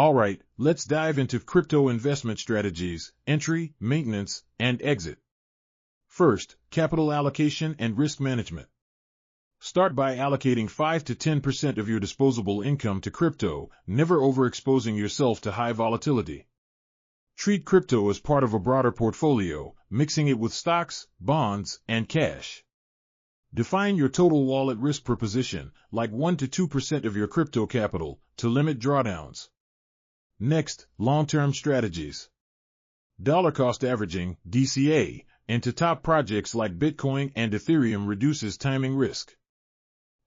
Alright, let's dive into crypto investment strategies, entry, maintenance, and exit. First, capital allocation and risk management. Start by allocating 5 to 10% of your disposable income to crypto, never overexposing yourself to high volatility. Treat crypto as part of a broader portfolio, mixing it with stocks, bonds, and cash. Define your total wallet risk per position, like 1 to 2% of your crypto capital, to limit drawdowns. Next, long-term strategies. Dollar cost averaging, DCA, into top projects like Bitcoin and Ethereum reduces timing risk.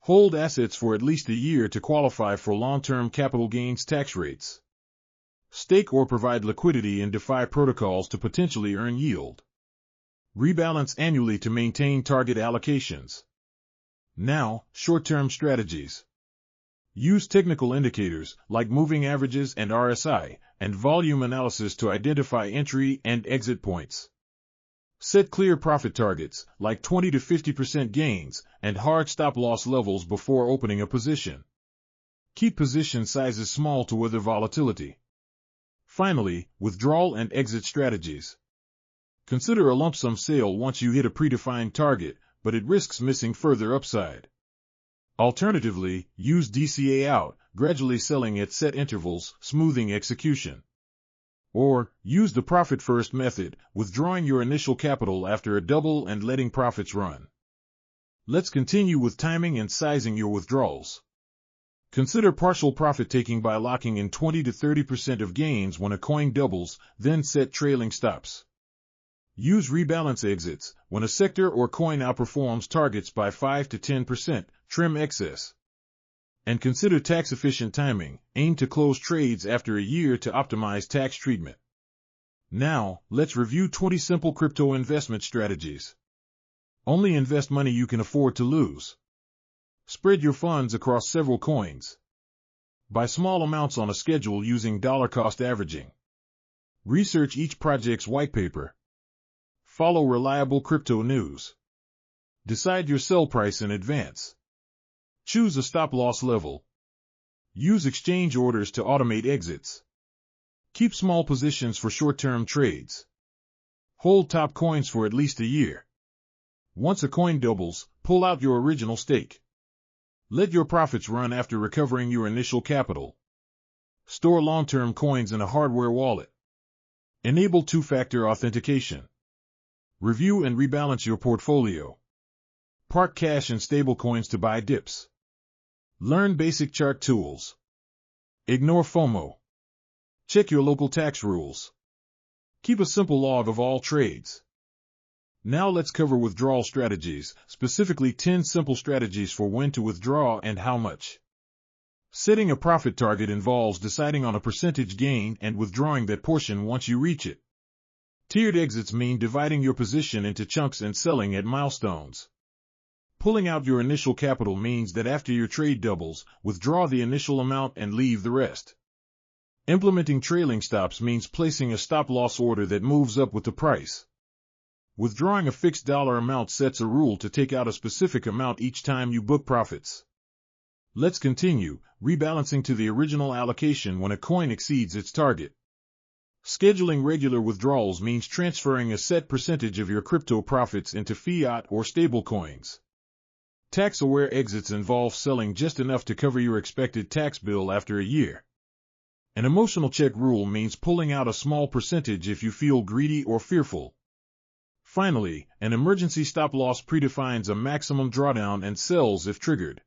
Hold assets for at least a year to qualify for long-term capital gains tax rates. Stake or provide liquidity in DeFi protocols to potentially earn yield. Rebalance annually to maintain target allocations. Now, short-term strategies. Use technical indicators, like moving averages and RSI, and volume analysis to identify entry and exit points. Set clear profit targets, like 20 to 50% gains, and hard stop-loss levels before opening a position. Keep position sizes small to weather volatility. Finally, withdrawal and exit strategies. Consider a lump sum sale once you hit a predefined target, but it risks missing further upside. Alternatively, use DCA out, gradually selling at set intervals, smoothing execution. Or, use the profit-first method, withdrawing your initial capital after a double and letting profits run. Let's continue with timing and sizing your withdrawals. Consider partial profit-taking by locking in 20 to 30% of gains when a coin doubles, then set trailing stops. Use rebalance exits, when a sector or coin outperforms targets by 5 to 10%, trim excess. And consider tax-efficient timing, aim to close trades after a year to optimize tax treatment. Now, let's review 20 simple crypto investment strategies. Only invest money you can afford to lose. Spread your funds across several coins. Buy small amounts on a schedule using dollar cost averaging. Research each project's whitepaper. Follow reliable crypto news. Decide your sell price in advance. Choose a stop-loss level. Use exchange orders to automate exits. Keep small positions for short-term trades. Hold top coins for at least a year. Once a coin doubles, pull out your original stake. Let your profits run after recovering your initial capital. Store long-term coins in a hardware wallet. Enable two-factor authentication. Review and rebalance your portfolio. Park cash and stablecoins to buy dips. Learn basic chart tools. Ignore FOMO. Check your local tax rules. Keep a simple log of all trades. Now let's cover withdrawal strategies, specifically 10 simple strategies for when to withdraw and how much. Setting a profit target involves deciding on a percentage gain and withdrawing that portion once you reach it. Tiered exits mean dividing your position into chunks and selling at milestones. Pulling out your initial capital means that after your trade doubles, withdraw the initial amount and leave the rest. Implementing trailing stops means placing a stop-loss order that moves up with the price. Withdrawing a fixed dollar amount sets a rule to take out a specific amount each time you book profits. Let's continue, rebalancing to the original allocation when a coin exceeds its target. Scheduling regular withdrawals means transferring a set percentage of your crypto profits into fiat or stablecoins. Tax-aware exits involve selling just enough to cover your expected tax bill after a year. An emotional check rule means pulling out a small percentage if you feel greedy or fearful. Finally, an emergency stop-loss predefines a maximum drawdown and sells if triggered.